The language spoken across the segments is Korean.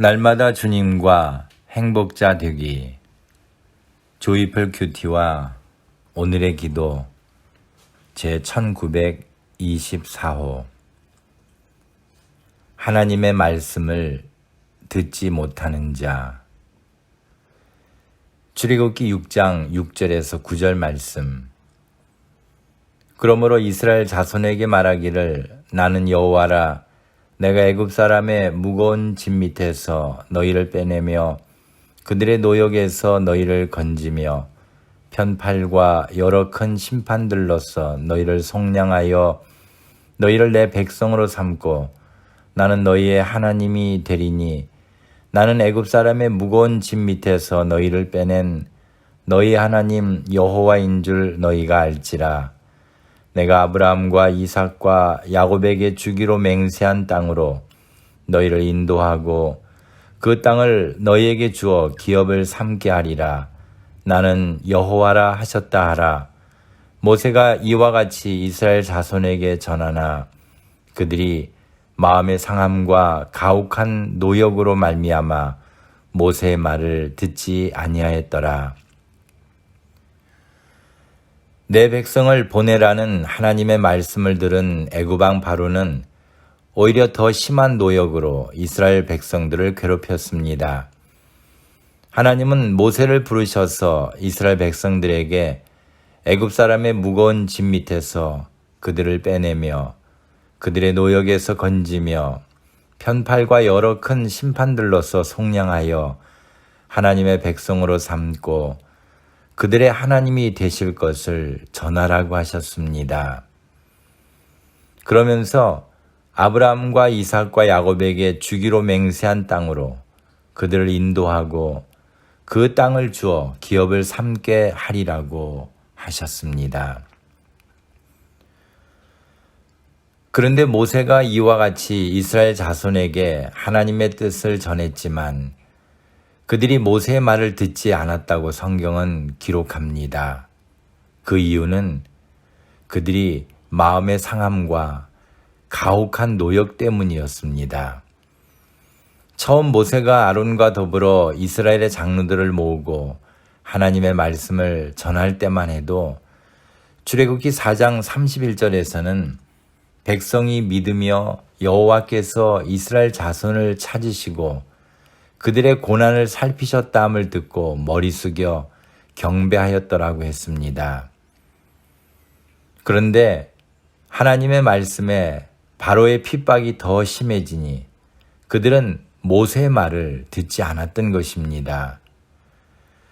날마다 주님과 행복자 되기. 조이풀 큐티와 오늘의 기도 제 1924호. 하나님의 말씀을 듣지 못하는 자. 출애굽기 6장 6절에서 9절 말씀. 그러므로 이스라엘 자손에게 말하기를 나는 여호와라. 내가 애굽 사람의 무거운 짐 밑에서 너희를 빼내며 그들의 노역에서 너희를 건지며 편팔과 여러 큰 심판들로서 너희를 속량하여 너희를 내 백성으로 삼고 나는 너희의 하나님이 되리니 나는 애굽 사람의 무거운 짐 밑에서 너희를 빼낸 너희 하나님 여호와인 줄 너희가 알지라. 내가 아브라함과 이삭과 야곱에게 주기로 맹세한 땅으로 너희를 인도하고 그 땅을 너희에게 주어 기업을 삼게 하리라. 나는 여호와라 하셨다 하라. 모세가 이와 같이 이스라엘 자손에게 전하나 그들이 마음의 상함과 가혹한 노역으로 말미암아 모세의 말을 듣지 아니하였더라. 내 백성을 보내라는 하나님의 말씀을 들은 애굽 왕 바로는 오히려 더 심한 노역으로 이스라엘 백성들을 괴롭혔습니다. 하나님은 모세를 부르셔서 이스라엘 백성들에게 애굽 사람의 무거운 짐 밑에서 그들을 빼내며 그들의 노역에서 건지며 편팔과 여러 큰 심판들로서 속량하여 하나님의 백성으로 삼고 그들의 하나님이 되실 것을 전하라고 하셨습니다. 그러면서 아브라함과 이삭과 야곱에게 주기로 맹세한 땅으로 그들을 인도하고 그 땅을 주어 기업을 삼게 하리라고 하셨습니다. 그런데 모세가 이와 같이 이스라엘 자손에게 하나님의 뜻을 전했지만 그들이 모세의 말을 듣지 않았다고 성경은 기록합니다. 그 이유는 그들이 마음의 상함과 가혹한 노역 때문이었습니다. 처음 모세가 아론과 더불어 이스라엘의 장로들을 모으고 하나님의 말씀을 전할 때만 해도 출애굽기 4장 31절에서는 백성이 믿으며 여호와께서 이스라엘 자손을 찾으시고 그들의 고난을 살피셨다함을 듣고 머리 숙여 경배하였더라고 했습니다. 그런데 하나님의 말씀에 바로의 핍박이 더 심해지니 그들은 모세의 말을 듣지 않았던 것입니다.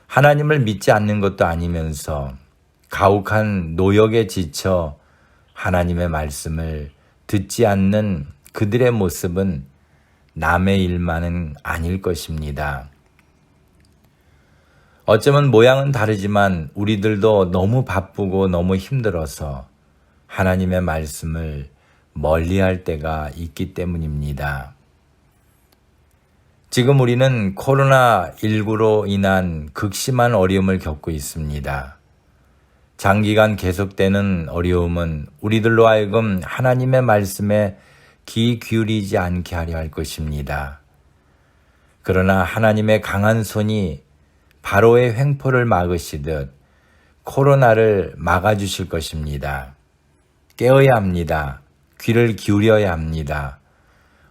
하나님을 믿지 않는 것도 아니면서 가혹한 노역에 지쳐 하나님의 말씀을 듣지 않는 그들의 모습은 남의 일만은 아닐 것입니다. 어쩌면 모양은 다르지만 우리들도 너무 바쁘고 너무 힘들어서 하나님의 말씀을 멀리할 때가 있기 때문입니다. 지금 우리는 코로나19로 인한 극심한 어려움을 겪고 있습니다. 장기간 계속되는 어려움은 우리들로 하여금 하나님의 말씀에 귀 기울이지 않게 하려 할 것입니다. 그러나 하나님의 강한 손이 바로의 횡포를 막으시듯 코로나를 막아주실 것입니다. 깨어야 합니다. 귀를 기울여야 합니다.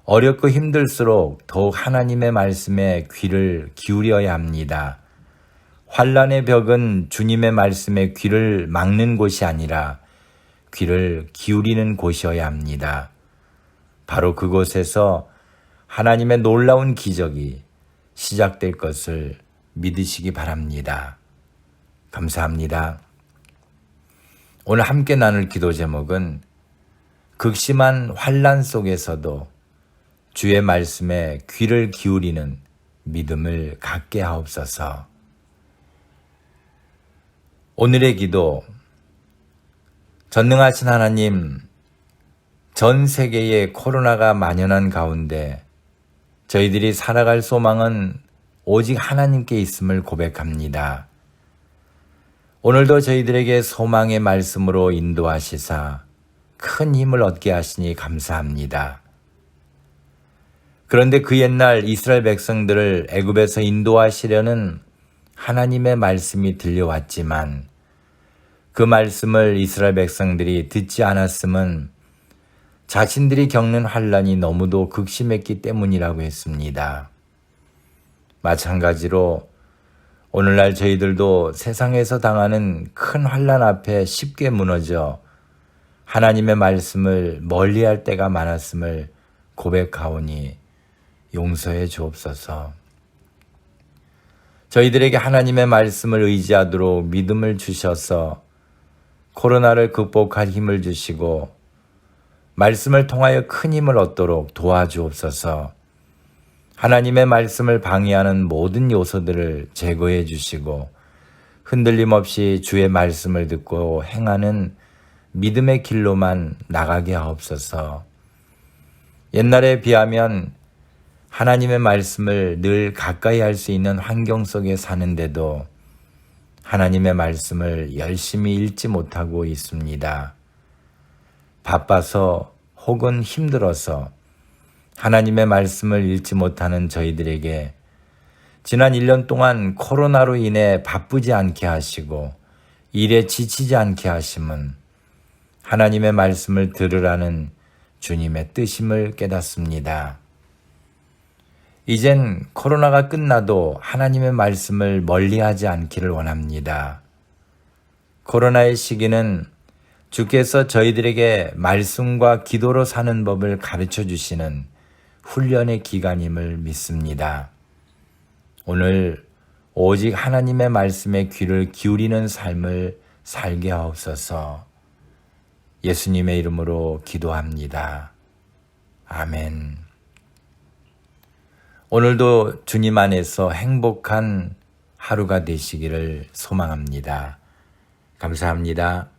어렵고 힘들수록 더욱 하나님의 말씀에 귀를 기울여야 합니다. 환난의 벽은 주님의 말씀에 귀를 막는 곳이 아니라 귀를 기울이는 곳이어야 합니다. 바로 그곳에서 하나님의 놀라운 기적이 시작될 것을 믿으시기 바랍니다. 감사합니다. 오늘 함께 나눌 기도 제목은 극심한 환난 속에서도 주의 말씀에 귀를 기울이는 믿음을 갖게 하옵소서. 오늘의 기도. 전능하신 하나님, 전 세계에 코로나가 만연한 가운데 저희들이 살아갈 소망은 오직 하나님께 있음을 고백합니다. 오늘도 저희들에게 소망의 말씀으로 인도하시사 큰 힘을 얻게 하시니 감사합니다. 그런데 그 옛날 이스라엘 백성들을 애굽에서 인도하시려는 하나님의 말씀이 들려왔지만 그 말씀을 이스라엘 백성들이 듣지 않았음은 자신들이 겪는 환란이 너무도 극심했기 때문이라고 했습니다. 마찬가지로 오늘날 저희들도 세상에서 당하는 큰 환란 앞에 쉽게 무너져 하나님의 말씀을 멀리할 때가 많았음을 고백하오니 용서해 주옵소서. 저희들에게 하나님의 말씀을 의지하도록 믿음을 주셔서 코로나를 극복할 힘을 주시고 말씀을 통하여 큰 힘을 얻도록 도와주옵소서. 하나님의 말씀을 방해하는 모든 요소들을 제거해 주시고 흔들림 없이 주의 말씀을 듣고 행하는 믿음의 길로만 나가게 하옵소서. 옛날에 비하면 하나님의 말씀을 늘 가까이 할 수 있는 환경 속에 사는데도 하나님의 말씀을 열심히 읽지 못하고 있습니다. 바빠서 혹은 힘들어서 하나님의 말씀을 읽지 못하는 저희들에게 지난 1년 동안 코로나로 인해 바쁘지 않게 하시고 일에 지치지 않게 하심은 하나님의 말씀을 들으라는 주님의 뜻임을 깨닫습니다. 이젠 코로나가 끝나도 하나님의 말씀을 멀리하지 않기를 원합니다. 코로나의 시기는 주께서 저희들에게 말씀과 기도로 사는 법을 가르쳐 주시는 훈련의 기간임을 믿습니다. 오늘 오직 하나님의 말씀에 귀를 기울이는 삶을 살게 하옵소서. 예수님의 이름으로 기도합니다. 아멘. 오늘도 주님 안에서 행복한 하루가 되시기를 소망합니다. 감사합니다.